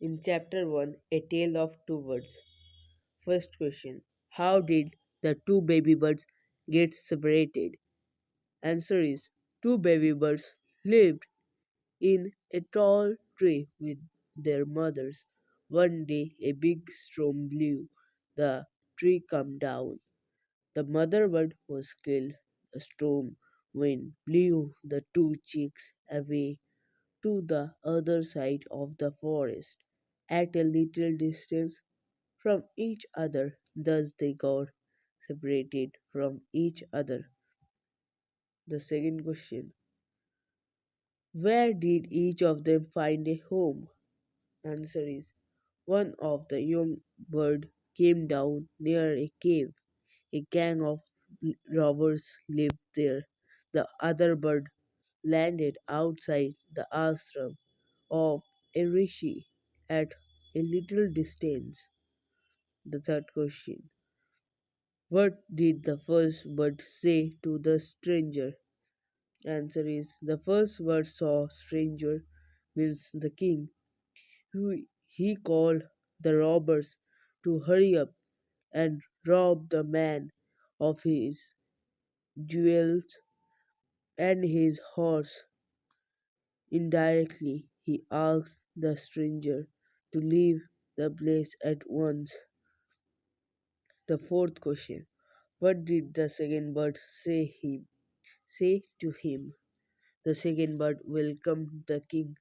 In Chapter 1, A Tale of Two Birds. First question: how did the two baby birds get separated? Answer is: two baby birds lived in a tall tree with their mothers. One day a big storm blew the tree come down. The mother bird was killed. The storm wind blew the two chicks away to the other side of the forest, at a little distance from each other. Thus they got separated from each other. The second question: where did each of them find a home? Answer is: one of the young birds came down near a cave. A gang of robbers lived there. The other bird landed outside the ashram of a rishi at a little distance. The third question: what did the first bird say to the stranger? Answer is: the first bird saw stranger means the king. He called the robbers to hurry up and rob the man of his jewels and his horse. Indirectly, he asked the stranger to leave the place at once. The fourth question: what did the second bird say to him? The second bird welcomed the king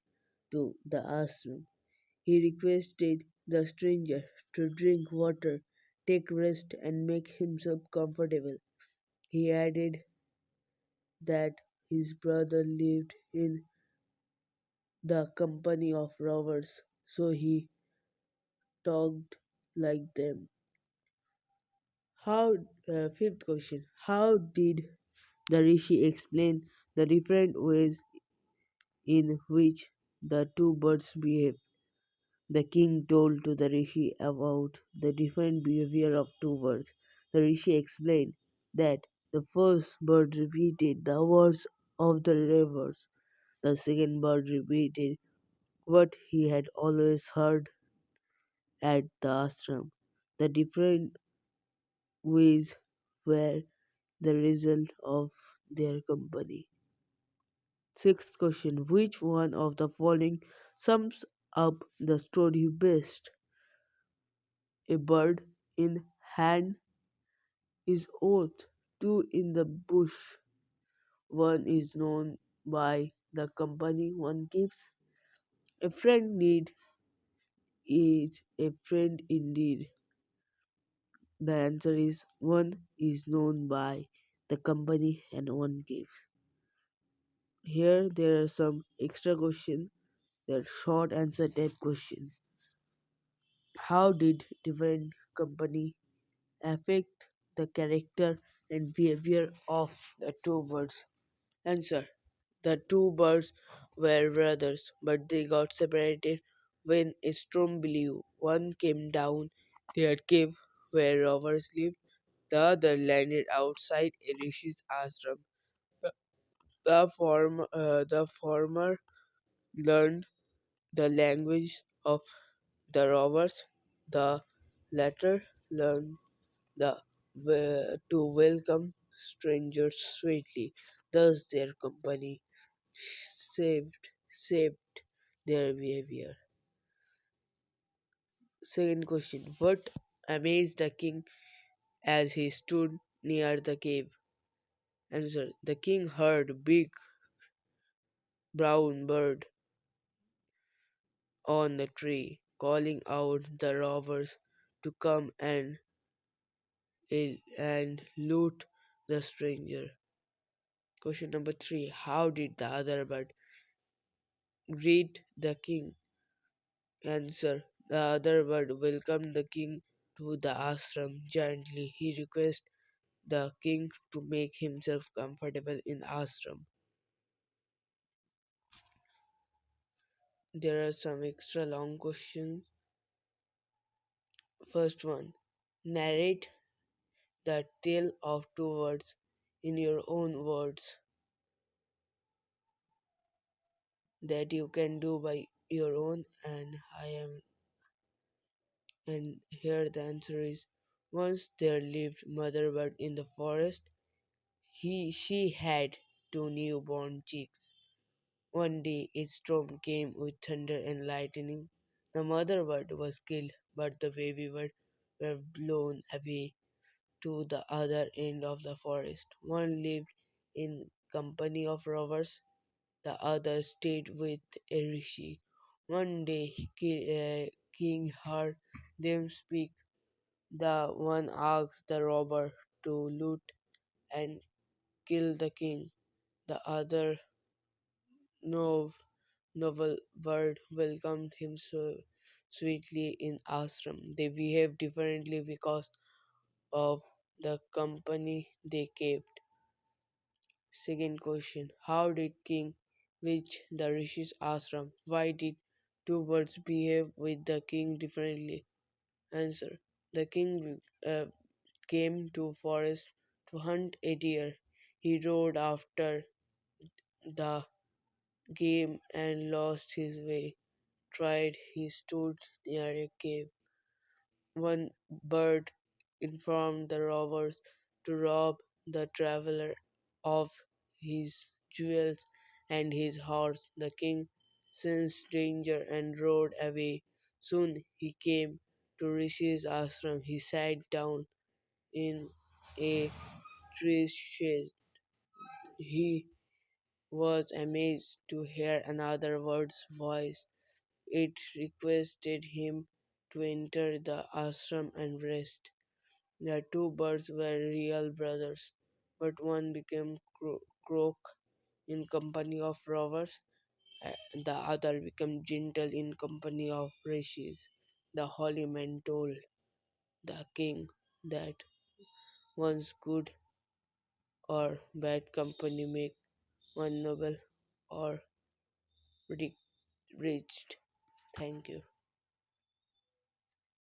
to the ashram. He requested the stranger to drink water, take rest, and make himself comfortable. He added that his brother lived in the company of robbers, so he talked like them. Fifth question: how did the rishi explain the different ways in which the two birds behave? The king told to the rishi about the different behavior of two birds. The rishi explained that the first bird repeated the words of the ravers. The second bird repeated what he had always heard at the ashram. The different ways were the result of their company. Sixth question: which one of the following sums up the story best? A bird in hand is oath, two in the bush, one is known by the company one keeps. A friend need is a friend indeed. The answer is one is known by the company and one gives. Here there are some extra questions. They're short answer type question. How did different company affect the character and behavior of the two birds? Answer: the two birds were brothers, but they got separated when a storm blew. One came down their cave where robbers lived, the other landed outside a rishi's ashram. The, the former learned the language of the robbers, the latter learned to welcome strangers sweetly. Thus their company shaped their behavior. Second question: what amazed the king as he stood near the cave? Answer: the king heard a big brown bird on the tree calling out the robbers to come and loot the stranger. Question number 3: how did the other bird greet the king? Answer: the other bird welcomed the king to the ashram gently. He requested the king to make himself comfortable in ashram. There are some extra long questions. First one: narrate the tale of two words in your own words. That you can do by your own? And here the answer is, once there lived mother bird in the forest. She had two newborn chicks. One day a storm came with thunder and lightning. The mother bird was killed, but the baby bird were blown away to the other end of the forest. One lived in company of robbers, the other stayed with a rishi. One day king heard them speak. The one asked the robber to loot and kill the king. The other nov- noble bird welcomed him so sweetly in ashram. They behaved differently because of the company they kept. Second question, how did king reach the rishis ashram? Why did two birds behave with the king differently? Answer, the king came to forest to hunt a deer. He rode after the game and lost his way. Tried he stood near a cave. One bird informed the robbers to rob the traveler of his jewels and his horse. The king sensed danger and rode away. Soon he came to Rishi's ashram. He sat down in a tree shade. He was amazed to hear another bird's voice. It requested him to enter the ashram and rest. The two birds were real brothers, but one became croak in company of robbers, and the other became gentle in company of rishis. The holy man told the king that one's good or bad company make one noble or rich. Thank you.